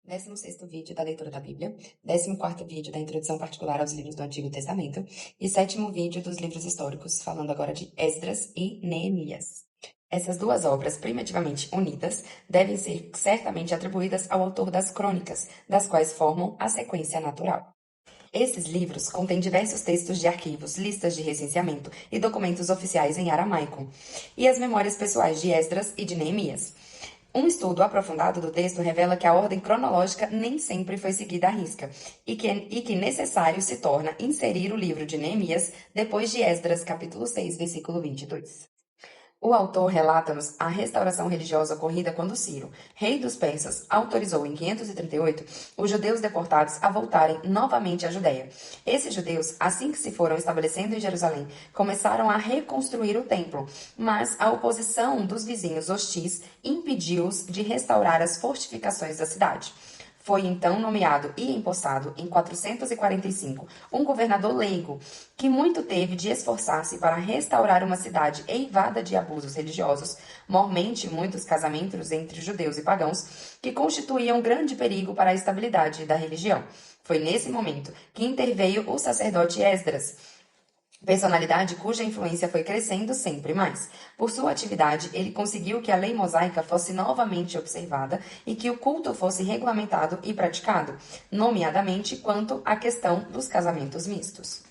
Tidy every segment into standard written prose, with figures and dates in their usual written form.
16º vídeo da leitura da Bíblia, 14º vídeo da introdução particular aos livros do Antigo Testamento e 7º vídeo dos livros históricos, falando agora de Esdras e Neemias. Essas duas obras, primitivamente unidas, devem ser certamente atribuídas ao autor das crônicas, das quais formam a sequência natural. Esses livros contêm diversos textos de arquivos, listas de recenseamento e documentos oficiais em aramaico, e as memórias pessoais de Esdras e de Neemias. Um estudo aprofundado do texto revela que a ordem cronológica nem sempre foi seguida à risca, e que necessário se torna inserir o livro de Neemias depois de Esdras, capítulo 6, versículo 22. O autor relata-nos a restauração religiosa ocorrida quando Ciro, rei dos persas, autorizou em 538 os judeus deportados a voltarem novamente à Judéia. Esses judeus, assim que se foram estabelecendo em Jerusalém, começaram a reconstruir o templo, mas a oposição dos vizinhos hostis impediu-os de restaurar as fortificações da cidade. Foi então nomeado e empossado, em 445, um governador leigo, que muito teve de esforçar-se para restaurar uma cidade eivada de abusos religiosos, mormente muitos casamentos entre judeus e pagãos, que constituíam grande perigo para a estabilidade da religião. Foi nesse momento que interveio o sacerdote Esdras, personalidade cuja influência foi crescendo sempre mais. Por sua atividade, ele conseguiu que a lei mosaica fosse novamente observada e que o culto fosse regulamentado e praticado, nomeadamente quanto à questão dos casamentos mistos.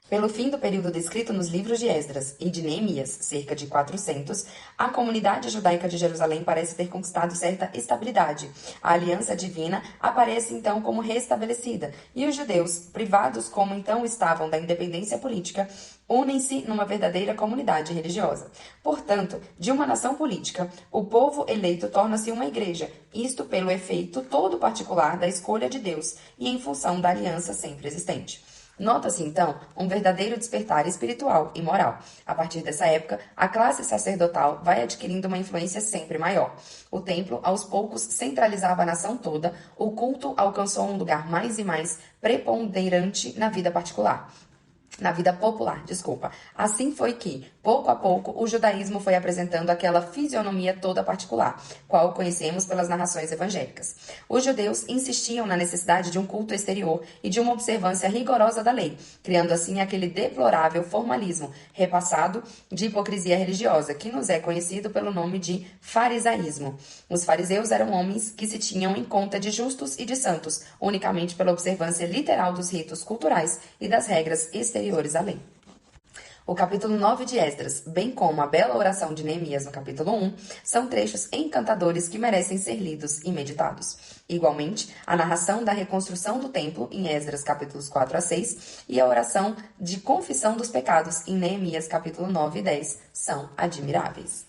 Pelo fim do período descrito nos livros de Esdras e de Neemias, cerca de 400, a comunidade judaica de Jerusalém parece ter conquistado certa estabilidade. A aliança divina aparece então como restabelecida, e os judeus, privados como então estavam da independência política, unem-se numa verdadeira comunidade religiosa. Portanto, de uma nação política, o povo eleito torna-se uma igreja, isto pelo efeito todo particular da escolha de Deus e em função da aliança sempre existente. Nota-se, então, um verdadeiro despertar espiritual e moral. A partir dessa época, a classe sacerdotal vai adquirindo uma influência sempre maior. O templo, aos poucos, centralizava a nação toda, o culto alcançou um lugar mais e mais preponderante na vida particular. Na vida popular, desculpa. Assim foi que, pouco a pouco, o judaísmo foi apresentando aquela fisionomia toda particular, qual conhecemos pelas narrações evangélicas. Os judeus insistiam na necessidade de um culto exterior e de uma observância rigorosa da lei, criando assim aquele deplorável formalismo repassado de hipocrisia religiosa, que nos é conhecido pelo nome de farisaísmo. Os fariseus eram homens que se tinham em conta de justos e de santos, unicamente pela observância literal dos ritos culturais e das regras exteriores à lei. O capítulo 9 de Esdras, bem como a bela oração de Neemias no capítulo 1, são trechos encantadores que merecem ser lidos e meditados. Igualmente, a narração da reconstrução do templo em Esdras capítulos 4 a 6 e a oração de confissão dos pecados em Neemias capítulo 9 e 10 são admiráveis.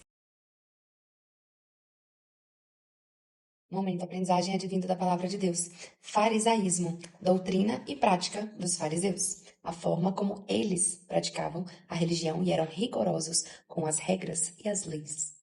Momento aprendizagem advindo da palavra de Deus. Farisaísmo, doutrina e prática dos fariseus. A forma como eles praticavam a religião e eram rigorosos com as regras e as leis.